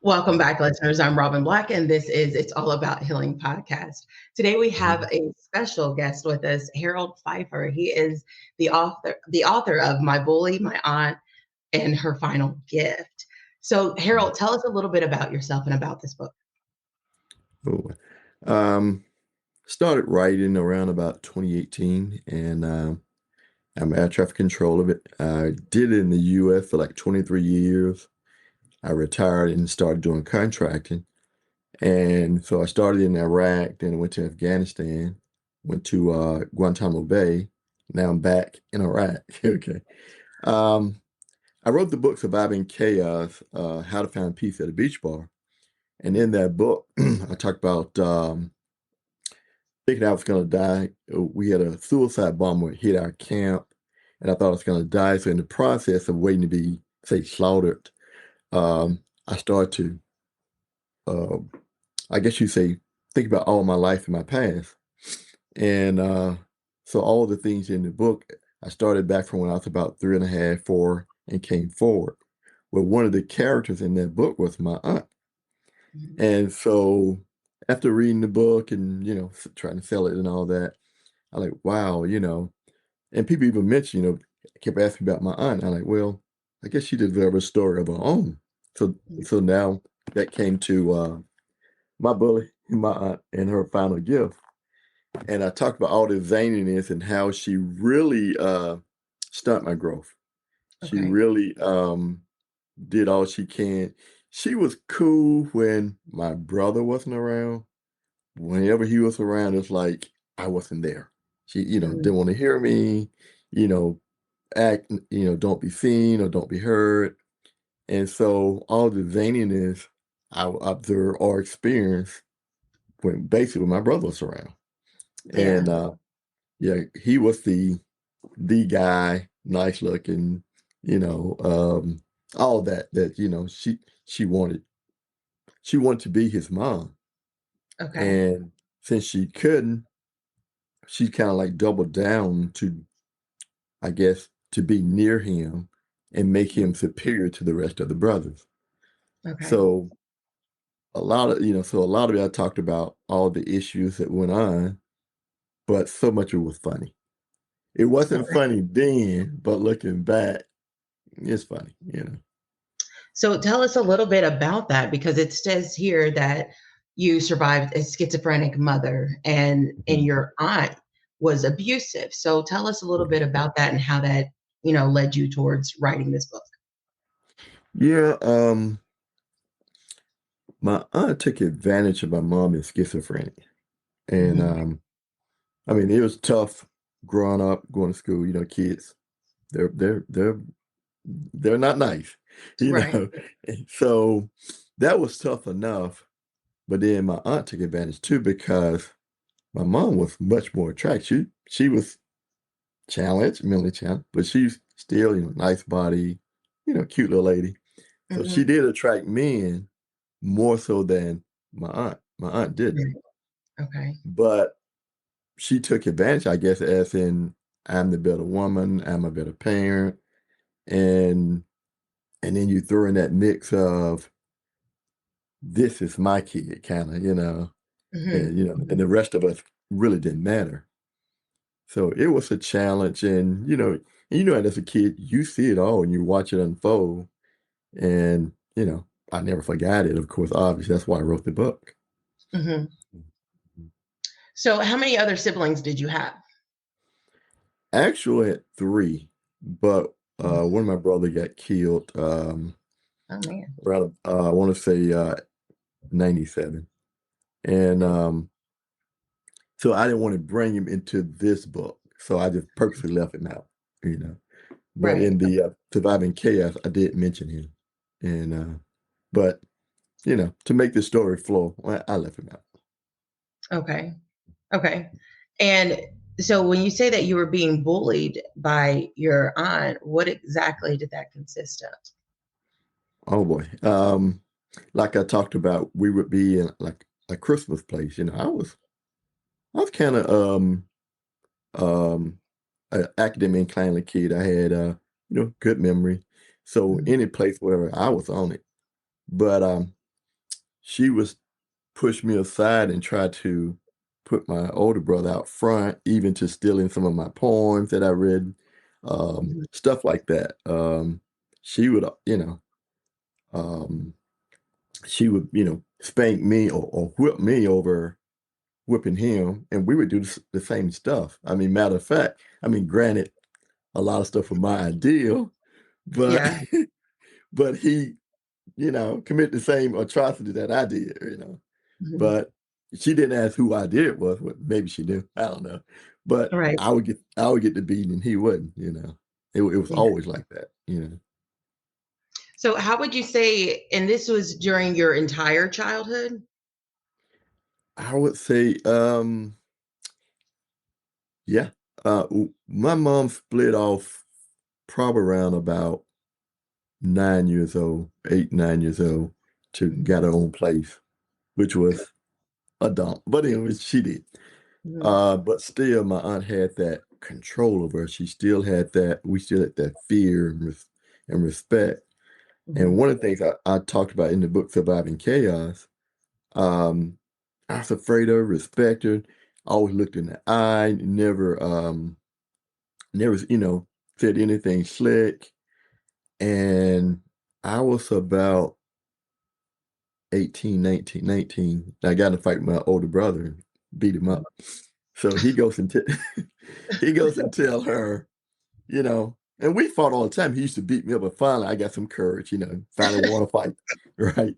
Welcome back, listeners. I'm Robin Black, and this is It's All About Healing podcast. Today we have Mhm. a special guest with us, Harold Phifer. He is the author of My Bully, My Aunt, and Her Final Gift. So, Harold, tell us a little bit about yourself and about this book. Oh, um, started writing around about 2018, and I'm air traffic control of it. I did it in the U.S. for like 23 years. I retired and started doing contracting, and so I started in Iraq, then I went to Afghanistan, went to Guantanamo Bay. Now I'm back in Iraq. Okay. Um, I wrote the book Surviving Chaos: How to Find Peace at a Beach Bar, and in that book, I talked about thinking I was going to die. We had a suicide bomber hit our camp, and I thought I was going to die. So in the process of waiting to be, say, slaughtered, I started to, uh, I guess you say, think about all my life in my past. And so all the things in the book, I started back from when I was about 3.5, 4, and came forward. Well, one of the characters in that book was my aunt. Mhm. And so after reading the book and, trying to sell it and all that, I like, wow, and people even mention, kept asking about my aunt. I'm like, well, I guess she deserves a story of her own. So Mhm. so now that came to my bully, my aunt, and her final gift. And I talked about all the zaniness and how she really stunt my growth. She Okay. really did all she can. She was cool when my brother wasn't around. Whenever he was around, it's like I wasn't there. She, Mhm. didn't want to hear me, you know, act, don't be seen or don't be heard. And so all the zaniness I observed or experienced when basically my brother was around. Yeah. And yeah, he was the guy, nice looking, you know, um, all that, she wanted to be his mom. Okay. And since she couldn't, she kind of like doubled down to, I guess, to be near him and make him superior to the rest of the brothers. Okay. So a lot of it I talked about all the issues that went on, but so much of it was funny. It wasn't Okay. funny then, but looking back, it's funny. So, tell us a little bit about that because it says here that you survived a schizophrenic mother and Mhm. your aunt was abusive. So, tell us a little bit about that and how that, led you towards writing this book. Yeah, my aunt took advantage of my mom being schizophrenic. And Mhm. I mean, it was tough growing up, going to school, kids. They're they're they're they're not nice, you Right. know. And so that was tough enough. But then my aunt took advantage too because my mom was much more attractive. She was challenged, mentally challenged, but she's still, nice body, cute little lady. So she Mhm. did attract men more so than my aunt. My aunt didn't. Right. Okay. But she took advantage, I guess, as in I'm the better woman, I'm a better parent, and and then you throw in that mix of this is my kid, kind of, Mhm. and the rest of us really didn't matter. So it was a challenge, and as a kid, you see it all and you watch it unfold, and I never forgot it. Of course, obviously, that's why I wrote the book. Mhm. Mhm. So, how many other siblings did you have? Actually, at three, but Mhm. one of my brother got killed. Oh man. Around, I want to say 97. And so I didn't want to bring him into this book. So I just purposely left him out, you know. But Right. in the Surviving Chaos, I did mention him. And, but, to make the story flow, well, I left him out. Okay. Okay. And so when you say that you were being bullied by your aunt, what exactly did that consist of? Oh boy. Like I talked about, we would be in like a Christmas place. I was kind of, um, academic inclined kid. I had good memory. So Mhm. any place, wherever I was on it. But she was push me aside and try to put my older brother out front, even to stealing some of my poems that I read, Mhm. stuff like that. She would, um, she would, spank me or whip me over whipping him, and we would do the same stuff. I mean, matter of fact, I mean, granted, a lot of stuff was my ideal, but Yeah. but he, commit the same atrocity that I did. Mhm. But she didn't ask who I did it was. Well, maybe she knew. I don't know. But Right. I would get the beating and he wouldn't. It was Yeah. always like that. So how would you say, and this was during your entire childhood? I would say, yeah. My mom split off probably around about 9 years old, 8, 9 years old, to got Mhm. her own place, which was a dump. But anyway, she did. Mhm. But still, my aunt had that control over her. She still had that. We still had that fear and respect. And Mhm. one of the things I talked about in the book Surviving Chaos, um, I was afraid of her, respect her, always looked in the eye, never, said anything slick. And I was about 18, 19, 19. I got in a fight with my older brother and beat him up. So he goes and he goes and tell her. And we fought all the time. He used to beat me up, but finally I got some courage, finally want to fight, right?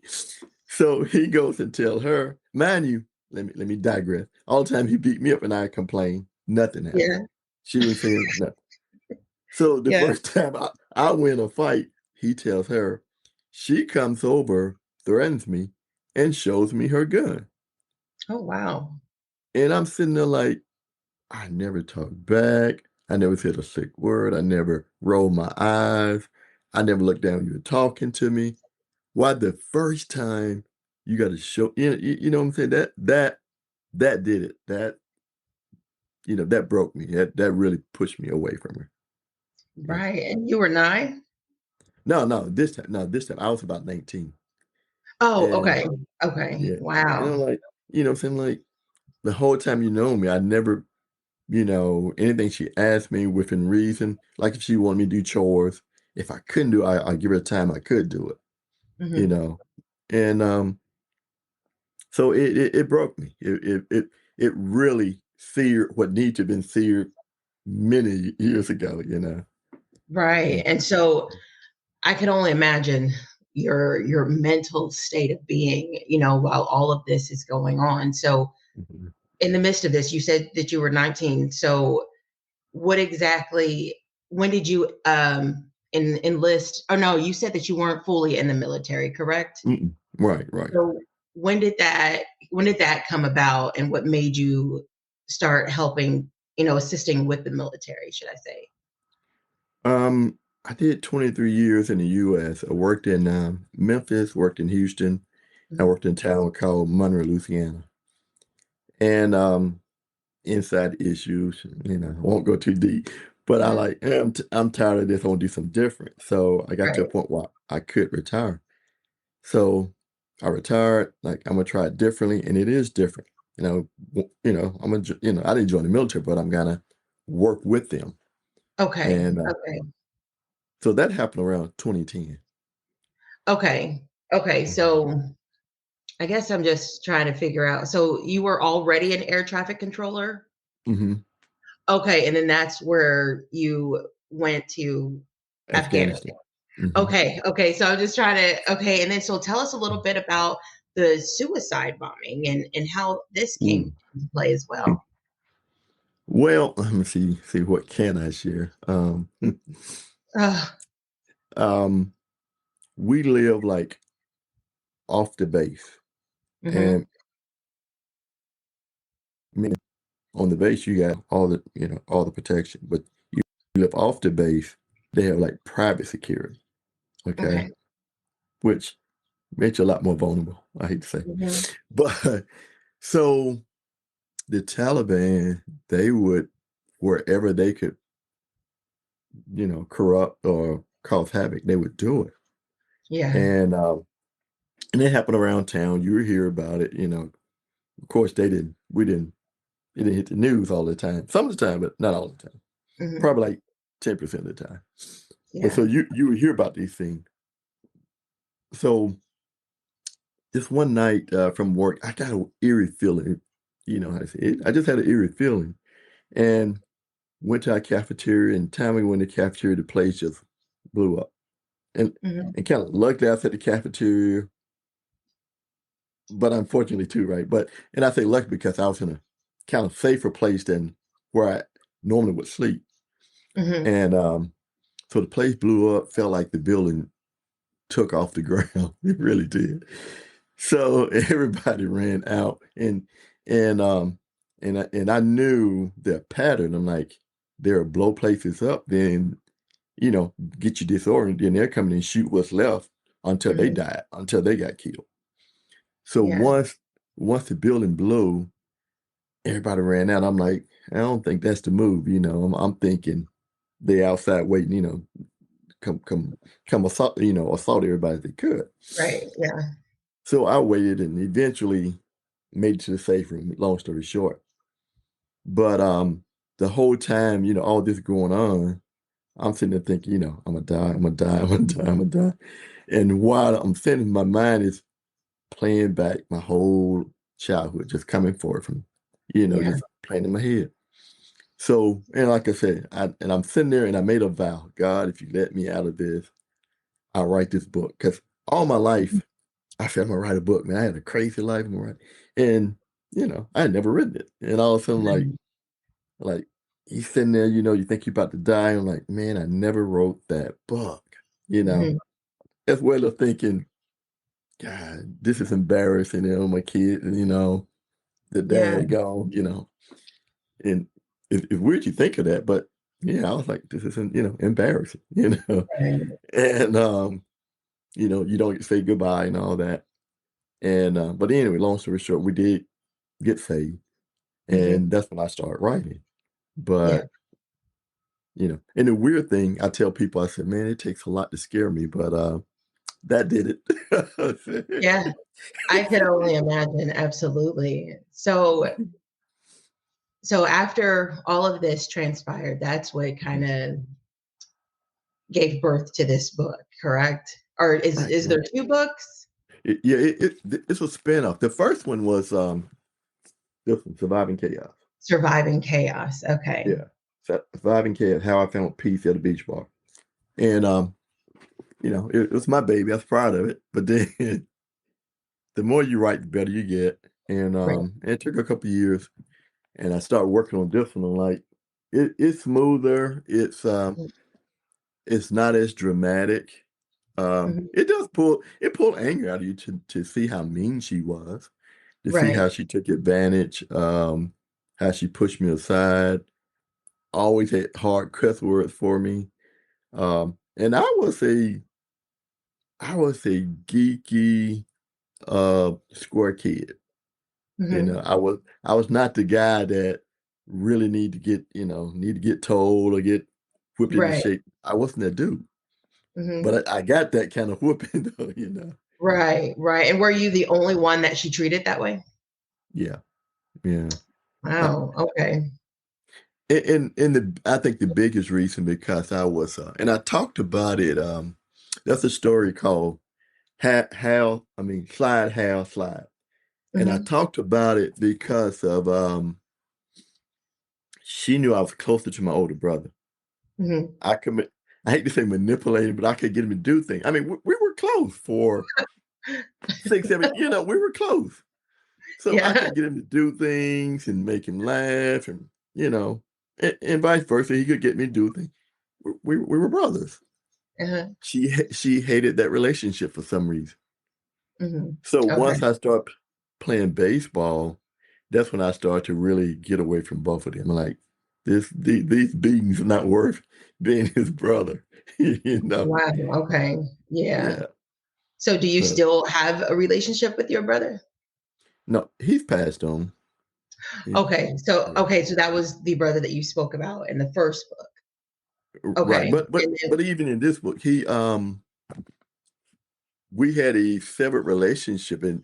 So he goes and tell her, mind you, let me digress. All the time he beat me up and I complained, nothing happened. Yeah. She was saying nothing. So the Yeah. first time I win a fight, he tells her, she comes over, threatens me, and shows me her gun. Oh, wow. And I'm sitting there like, I never talked back. I never said a sick word. I never rolled my eyes. I never looked down when you were talking to me. Why the first time you got to show, you know what I'm saying? That did it. That broke me. That really pushed me away from her. Yeah. Right. And you were 9? No, no, this time I was about 19. Oh, And okay. Okay. yeah. And I'm Wow. like, what I'm saying? Like the whole time you know me, I never anything she asked me within reason, like if she wanted me to do chores, if I couldn't do it, I give her time I could do it, you Mhm. know. And so it broke me. It really seared what needed to have been seared many years ago. Right. Yeah. And so I can only imagine your mental state of being, while all of this is going on. So Mhm. in the midst of this, you said that you were 19. So what exactly, when did you enlist? Oh no, you said that you weren't fully in the military, correct? Mm-mm. Right, right. So when did that come about, and what made you start helping, assisting with the military, should I say? I did 23 years in the U.S. I worked in Memphis, worked in Houston, I Mhm. worked in a town called Monroe, Louisiana. And inside issues, I won't go too deep, but I Mhm. like, I'm tired of this. I want to do something different. So I got to a Right. point where I could retire. So I retired, like I'm gonna try it differently, and it is different. I'm gonna, I didn't join the military, but I'm gonna work with them. Okay. And Okay. so that happened around 2010. Okay. Okay. Mhm. So I guess I'm just trying to figure out. So you were already an air traffic controller? Mhm. Okay, and then that's where you went to Afghanistan. Afghanistan. Mhm. Okay, okay. So I'm just trying to, okay, and then so tell us a little bit about the suicide bombing and how this came Ooh. into play as well. Well, let me see what can I share. Ugh. Um, we live like off the base. Mhm. And I mean, on the base, you got all the protection, but you live off the base, they have like private security, okay, Okay. which makes you a lot more vulnerable. I hate to say, Mhm. but so the Taliban, they would wherever they could, corrupt or cause havoc, they would do it. Yeah. And and it happened around town. You would hear about it, Of course, it didn't hit the news all the time. Some of the time, but not all the time. Hmm. Probably like 10% of the time. But Yeah. so you would hear about these things. So this one night from work, I got an eerie feeling. You know how to say it. I just had an eerie feeling, and went to our cafeteria. And time we went to the cafeteria, the place just blew up. And Hmm. and kind of lucked out at the cafeteria, but unfortunately too, right? And I say lucky because I was in a kind of safer place than where I normally would sleep. Hmm. And so the place blew up, felt like the building took off the ground. It really did. So everybody ran out, and I knew their pattern. I'm like, they'll blow places up, then get you disoriented, then they're coming and shoot what's left until they Hmm. died, until they got killed. So Yeah. once the building blew, everybody ran out. I'm like, I don't think that's the move. I'm thinking they outside waiting, come assault everybody they could. Right. Yeah. So I waited and eventually made it to the safe room, long story short. But the whole time, all this going on, I'm sitting there thinking, I'm gonna die, I'm gonna die, I'm gonna die, I'm gonna die. And while I'm sitting, my mind is playing back my whole childhood, just coming forward from, Yeah. just playing in my head. So, and like I said, I'm sitting there and I made a vow, God, if you let me out of this, I'll write this book. Because all my life, I said, I'm gonna write a book, man. I had a crazy life, I'm gonna write. And, I had never written it. And all of a sudden, Mhm. like he's sitting there, you think you're about to die. I'm like, man, I never wrote that book, you know, Mhm. as well as thinking, God, this is embarrassing, my kid, and the Yeah. dad gone, and it's weird you think of that, but yeah, I was like, this isn't, embarrassing, Right. and you don't say goodbye and all that. And but anyway, long story short, we did get saved, Mhm. and that's when I started writing. Yeah. But and the weird thing, I tell people, I said, man, it takes a lot to scare me, but that did it. Yeah. I could only imagine. Absolutely. So after all of this transpired, that's what kind of gave birth to this book, correct? Or is Right, is there right. two books? Yeah, it's a spinoff. The first one was this one, Surviving Chaos. Surviving Chaos. Okay. Yeah. Surviving Chaos, How I Found Peace at a Beach Bar. And it was my baby. I was proud of it. But then the more you write, the better you get. Right. And it took a couple of years, and I started working on this one. I'm like, it's smoother. It's not as dramatic. Mhm. It pulled anger out of you to see how mean she was, to see Right. how she took advantage, how she pushed me aside, always had hard cuss words for me. And I was a geeky square kid. Mhm. I was not the guy that really need to get told or get whipped into Right. shape. I wasn't that dude. Mhm. But I got that kind of whooping though. Right. Right. And were you the only one that she treated that way? Yeah, yeah. Uh, Wow. Okay. I think the biggest reason because I was and I talked about it. That's a story called Slide Hal Slide, and I Mhm. talked about it because of she knew I was closer to my older brother. Mhm. I commit. I hate to say manipulating, but I could get him to do things. I mean, we were close for 6, 7. We were close. So I Yeah. could get him to do things and make him laugh, and and vice versa. He could get me to do things. We were brothers. Uh-huh. She hated that relationship for some reason. Mhm. So Okay. once I started playing baseball, that's when I started to really get away from both of them. Like these beatings are not worth being his brother. you know? Wow. Okay. Yeah. Yeah. So do you So still have a relationship with your brother? no, he's passed on. He's Okay. So yeah. okay, so that was the brother that you spoke about in the first book. Right. Okay. But And then even in this book, we had a separate relationship, and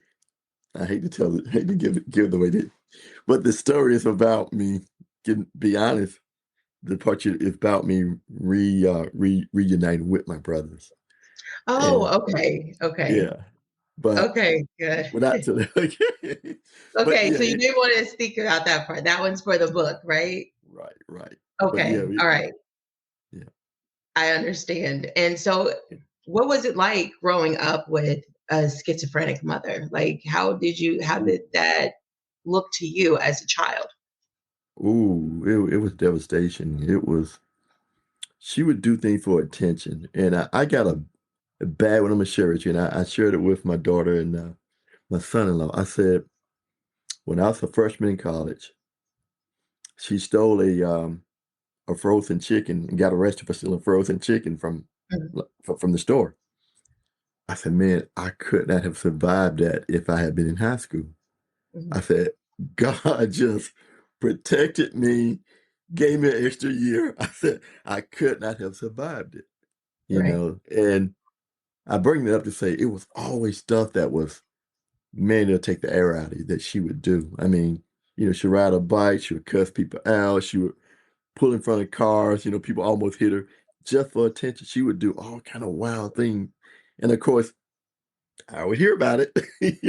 I hate to tell it, hate to give it away, but the story is about me. Be honest, the part is about me reuniting with my brothers, Oh, and okay, okay, yeah, but okay, good. without to but Okay, yeah, so you didn't want to speak about that part. That one's for the book, right? right, right, but yeah, Okay, all right. yeah. I understand. And so, what was it like growing up with a schizophrenic mother? Like, how did that look to you as a child? Ooh, it was devastation. It was she would do things for attention, and I got a bad one. I'm gonna share it with you, and I shared it with my daughter and my son-in-law. I said when I was a freshman in college, she stole a frozen chicken and got arrested for stealing frozen chicken Mhm, from the store. I said, man, I could not have survived that if I had been in high school. mhm. I said, God just protected me, gave me an extra year. I said, I could not have survived it, Right, And I bring that up to say it was always stuff that was, man, it'll take the air out of you that she would do. I mean, she'd ride a bike, she would cuss people out, she would pull in front of cars, people almost hit her just for attention. She would do all kind of wild things. And of course, I would hear about it,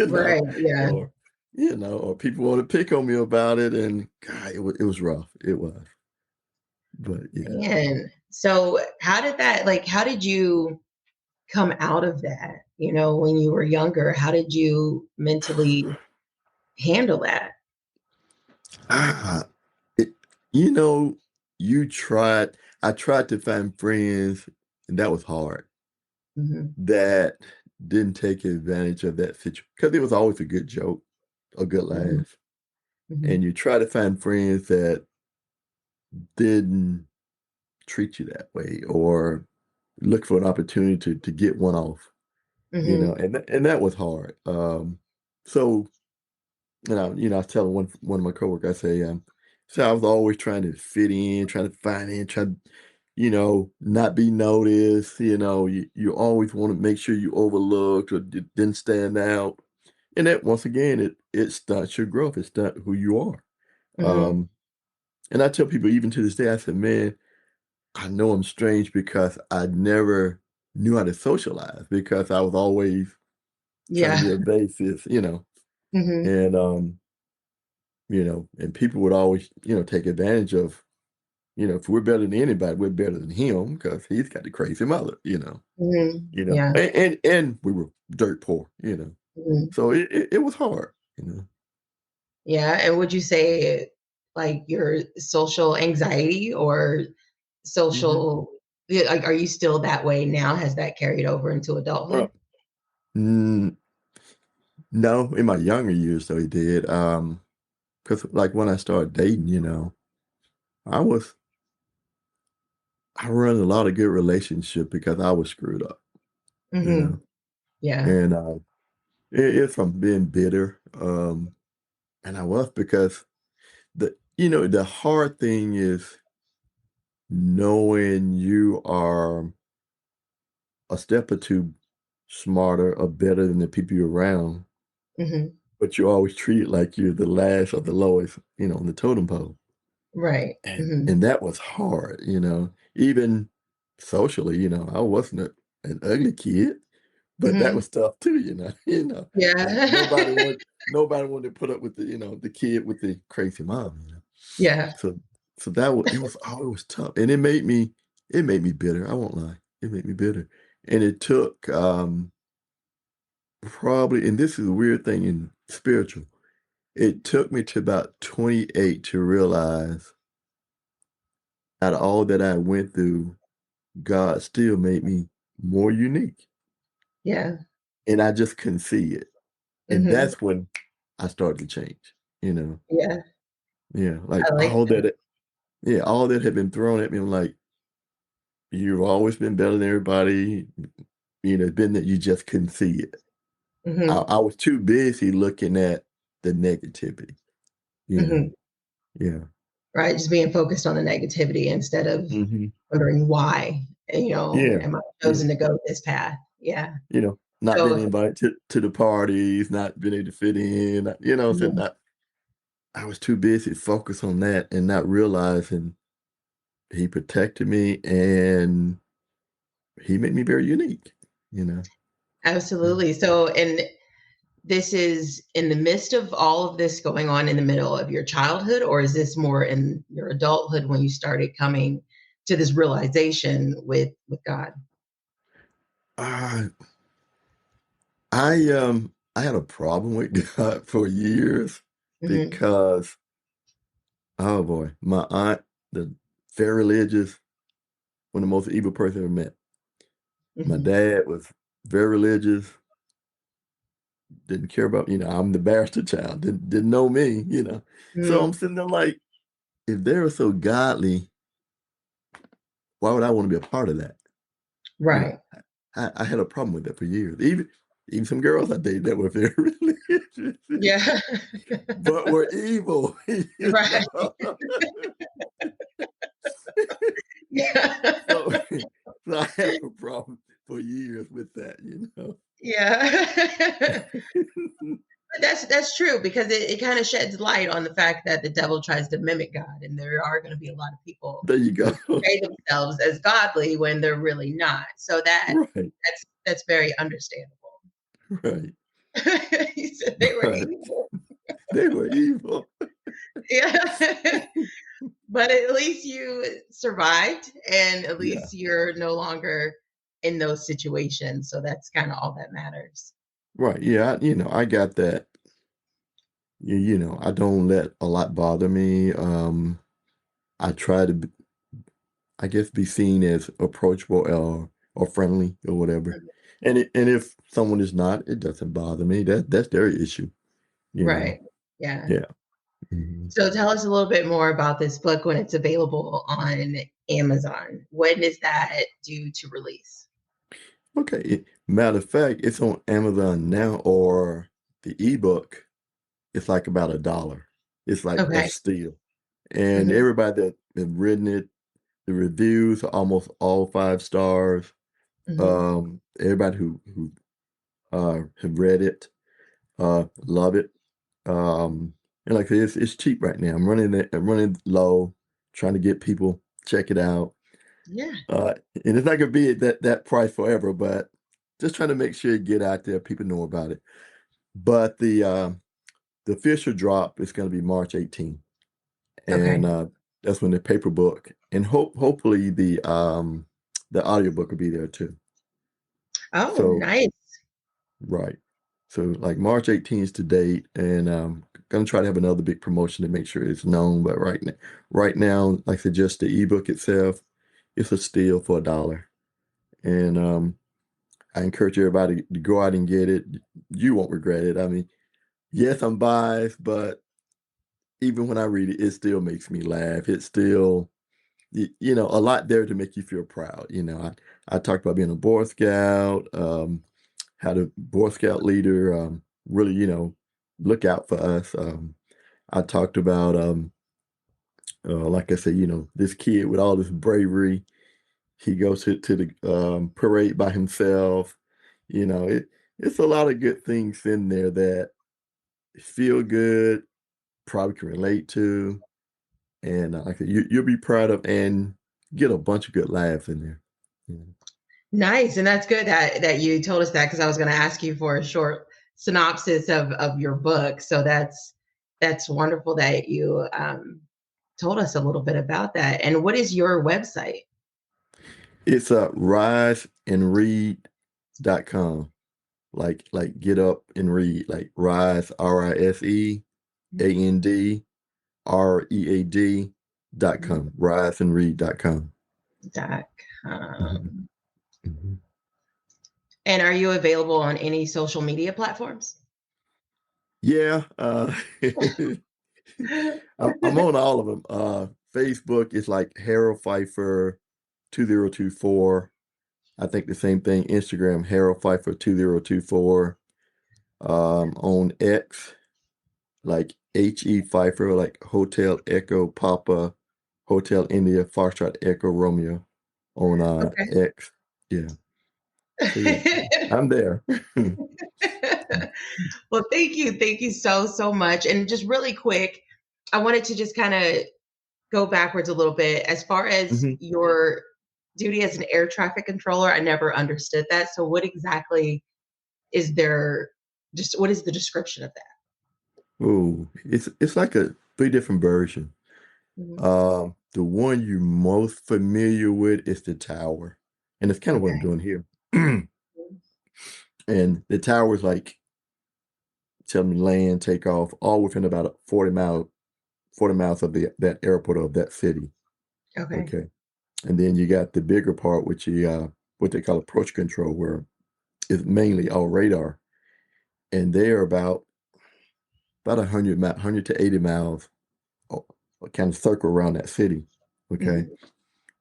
right, yeah. or or people want to pick on me about it. And God, it was rough. It was. But yeah. Man, so how did you come out of that? When you were younger, how did you mentally handle that? Ah, it, you know, you tried, I tried to find friends, and that was hard. Hmm. That didn't take advantage of that situation because it was always a good joke, a good Hmm. laugh. Hmm. And you try to find friends that didn't treat you that way or look for an opportunity to get one off, Hmm. and that was hard. So I was telling one of my coworkers, I say, so I was always trying to fit in, trying to find in, trying, not be noticed. You always want to make sure you overlooked or didn't stand out, and that once again, it stunts your growth. It stunts who you are. Hmm. Um, and I tell people even to this day, I said, man, I know I'm strange because I never knew how to socialize because I was always trying to Yeah. be evasive, Hmm. and and people would always, take advantage of, if we're better than anybody, we're better than him because he's got the crazy mother, Hmm. Yeah. and we were dirt poor, Mhm. so it was hard. Yeah, and would you say, like, your social anxiety or Hmm. social yeah, like, are you still that way now? Has that carried over into adulthood? Well, mm, no, in my younger years, though, he did. Because like when I started dating, I was I run a lot of good relationship because I was screwed up, you know, Mhm. Yeah. and it's from being bitter, and I was because the hard thing is knowing you are a step or two smarter or better than the people you're around, Mhm. but you're always treated like you're the last or the lowest, on the totem pole. Right. Mhm. And that was hard, even socially, I wasn't an ugly kid, but that Mhm. was tough too, like Yeah. nobody wanted to put up with the kid with the crazy mom. Yeah. So that was it was tough, and it made me bitter. I won't lie, it made me bitter, and it took probably, and this is a weird thing in spiritual. It took me to about 28 to realize out of all that I went through, God still made me more unique, Yeah. and I just couldn't see it, and Mhm. that's when I started to change. You know, Yeah. yeah, like I like that. all that had been thrown at me. I'm like, you've always been better than everybody. It's been that you just couldn't see it. I, Mhm. I was too busy looking at the negativity. You know, Mhm. yeah, Right, just being focused on the negativity instead of hmm wondering why, yeah, am I yeah. chosen to go this path? Yeah. not being So, invited to the parties, not being able to fit in, you know, so mhm, not, I was too busy focused on that and not realizing he protected me and he made me very unique, you know. Mm. absolutely. So, and this is in the midst of all of this going on in the middle of your childhood, or is this more in your adulthood when you started coming to this realization with God? Uh, I had a problem with God for years Hmm. because oh boy, my aunt, the very religious, one of the most evil person I ever met. My Hmm. dad was very religious, didn't care about, you know, I'm the bastard child, didn't know me, you know. So I'm Hmm. sitting there like, if they were so godly, why would I want to be a part of that? You know, Right. I had a problem with that for years. Even some girls I dated that were very religious, Yeah. but were evil, you Right. know. Yeah. So, so I had a problem for years with that, you know. Yeah. That's true because it kind of sheds light on the fact that the devil tries to mimic God, and there are going to be a lot of people There you go. who portray themselves as godly when they're really not. So Right, that's very understandable. right, He said they were right. evil. They were evil. Yeah. But at least you survived, and at Yeah, least you're no longer in those situations. So that's kind of all that matters. right. Yeah, you know, I got that. You know, I don't let a lot bother me. I try to, I guess, be seen as approachable or friendly or whatever. And if someone is not, it doesn't bother me. That's their issue, you know. Right. Yeah. Yeah. Mhm. So tell us a little bit more about this book when it's available on Amazon. When is that due to release? Okay. Matter of fact, it's on Amazon now, or the ebook. It's like about $1. It's like a Okay. steal. And Hmm. everybody that have written it, the reviews are almost all 5 stars. Hmm. Everybody who have read it love it. And like I said, it's cheap right now. I'm running low, trying to get people check it out. Yeah. Uh, and it's not gonna be at that price forever, but just trying to make sure you get out there, people know about it. But the official drop is gonna be March 18th. And Okay. that's when the paper book and hopefully the audiobook will be there too. Oh, So nice. right. So like March 18th is the date, and gonna try to have another big promotion to make sure it's known. But right now, like I said, just the ebook itself, it's a steal for $1. And I encourage everybody to go out and get it. You won't regret it. I mean, yes, I'm biased, but even when I read it, it still makes me laugh. It's still you know, a lot there to make you feel proud. You know, I talked about being a Boy Scout, how the Boy Scout leader really, you know, look out for us. I talked about, like I said, you know, this kid with all this bravery, he goes to the parade by himself. You know, it's a lot of good things in there that feel good, probably can relate to, and like I said, you'll be proud of and get a bunch of good laughs in there. Yeah. Nice. And that's good that you told us that because I was going to ask you for a short synopsis of your book. So that's wonderful that you told us a little bit about that. And what is your website? It's riseandread.com. Like get up and read. Like rise, riseandread.com. Riseandread.com. Dot Mhm, com. mhm. And are you available on any social media platforms? Yeah, I'm on all of them. Facebook is like Harold Pfeiffer 2024. I think the same thing. Instagram, Harold Pfeiffer 2024. On X, like HE Pfeiffer, like Hotel Echo Papa, Hotel India, Foxtrot Echo Romeo on Okay. X. Yeah. So yeah, I'm there. Well, thank you. Thank you so, so much. And just really quick, I wanted to just kind of go backwards a little bit. As far as Mhm. your duty as an air traffic controller, I never understood that. So, what exactly is there? Just what is the description of that? Ooh, it's like a three different version. Mhm. The one you're most familiar with is the tower, and it's kind of what I'm Okay. doing here. And the tower is like tell me land, take off, all within about a 40 miles of that airport of that city. Okay. Okay. And then you got the bigger part, which you what they call approach control, where it's mainly all radar. And they're about 100 to 80 miles kind of circle around that city. Okay. Mhm.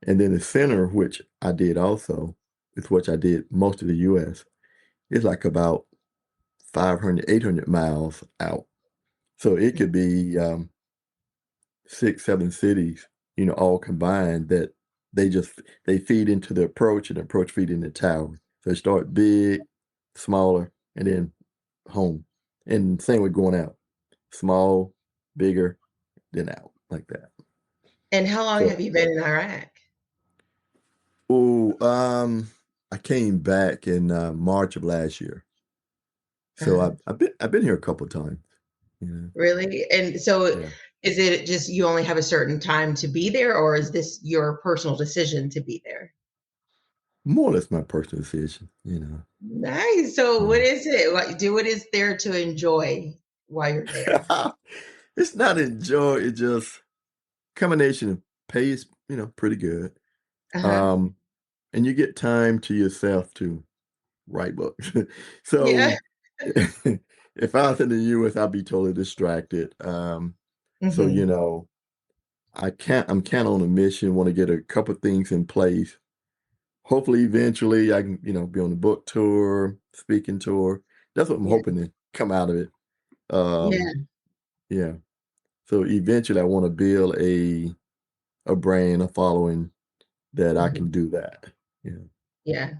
And then the center, which I did also, is which I did most of the US, is like about 500, 800 miles out. So it could be 6, 7 cities, all combined that they feed into the approach and the approach feed into the tower. So they start big, smaller, and then home. And same with going out. Small, bigger, then out like that. And how long So have you been in Iraq? oh, I came back in March of last year. So Uh-huh. I've been here a couple of times. Yeah. Really? And so Yeah. is it just you only have a certain time to be there, or is this your personal decision to be there? More or less my personal decision. Nice. So what Yeah. is it? What is there to enjoy while you're there? It's not enjoy, it just combination of pay is pretty good. Uh-huh. Um, and you get time to yourself to write books. Yeah. So if I was in the US, I'd be totally distracted. So, Hmm. I'm kind of on a mission, want to get a couple things in place. Hopefully, eventually, I can be on the book tour, speaking tour. That's what I'm Yeah. hoping to come out of it. Yeah. Um, yeah. So eventually, I want to build a brand, a following that I Hmm. can do that. Yeah. Yeah.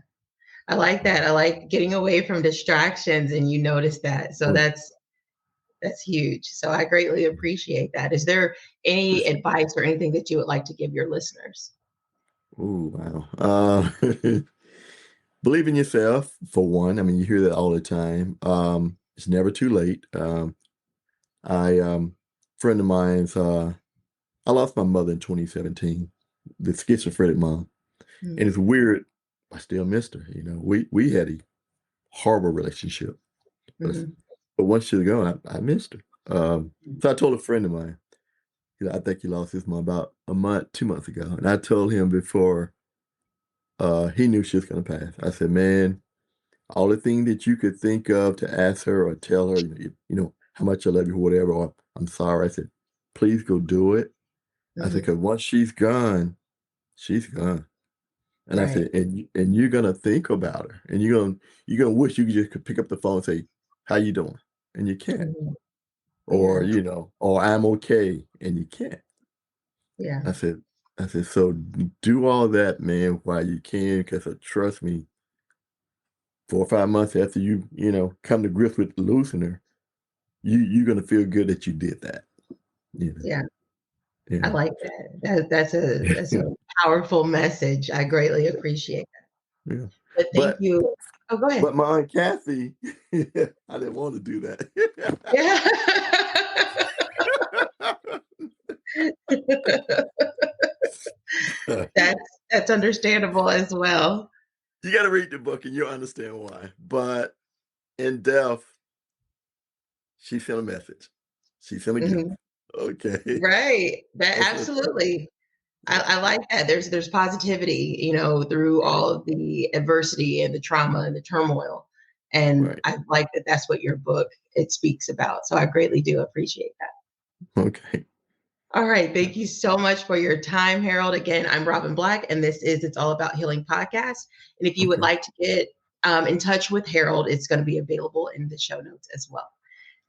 I like that. I like getting away from distractions and you notice that. So Oh, yeah. that's huge. So I greatly appreciate that. Is there any Appreciate it. advice or anything that you would like to give your listeners? Oh, wow. Believe in yourself, for one. I mean, you hear that all the time. It's never too late. Friend of mine's, I lost my mother in 2017, the schizophrenic mom. And Mm-hmm. it's weird. I still missed her. We had a horrible relationship, but Mm-hmm. but once she was gone, I missed her. So I told a friend of mine, I think he lost his mom about a month, 2 months ago, and I told him before he knew she was gonna pass. I said, man, all the thing that you could think of to ask her or tell her, how much I love you or whatever, or I'm sorry. I said, please go do it. I said, Mm-hmm. because once she's gone, she's gone. And I Right. said, and you're gonna think about her, and you're gonna wish you could pick up the phone and say, "How you doing?" And you can't, Mhm. or Yeah. or "I'm okay," and you can't. Yeah. I said, so do all that, man, while you can, because trust me, 4 or 5 months after come to grips with losing her, you're gonna feel good that you did that. You know, Yeah. I yeah, like that. That's a powerful message. I greatly appreciate that. yeah. But thank But you. Oh, go ahead. but my aunt Kathy, I didn't want to do that. Yeah. That's understandable as well. You got to read the book and you'll understand why. But in death, she sent a message. She sent a gift. Mhm. Okay. Right. That That's what, absolutely. yeah. I like that. There's positivity, through Right. all of the adversity and the trauma and the turmoil. And Right. I like that that's what your book it speaks about. So I greatly do appreciate that. Okay. All right. Thank you so much for your time, Harold. Again, I'm Robin Black, and this is It's All About Healing podcast. And if you would Okay. like to get in touch with Harold, it's going to be available in the show notes as well.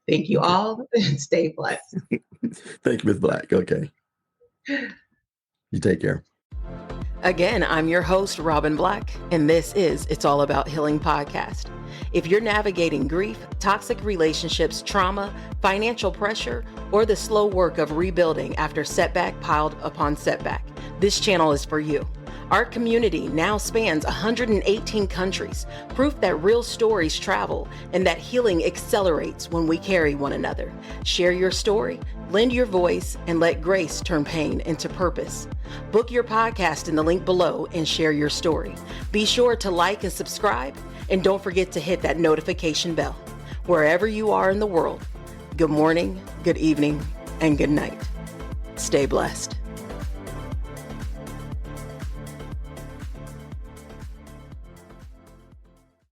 Thank you Okay. all and stay blessed. Thank you, Miss Black. Okay. You take care. Again, I'm your host, Robin Black, and this is It's All About Healing podcast. If you're navigating grief, toxic relationships, trauma, financial pressure, or the slow work of rebuilding after setback piled upon setback, this channel is for you. Our community now spans 118 countries, proof that real stories travel and that healing accelerates when we carry one another. Share your story, lend your voice, and let grace turn pain into purpose. Book your podcast in the link below and share your story. Be sure to like and subscribe, and don't forget to hit that notification bell. Wherever you are in the world, good morning, good evening, and good night. Stay blessed.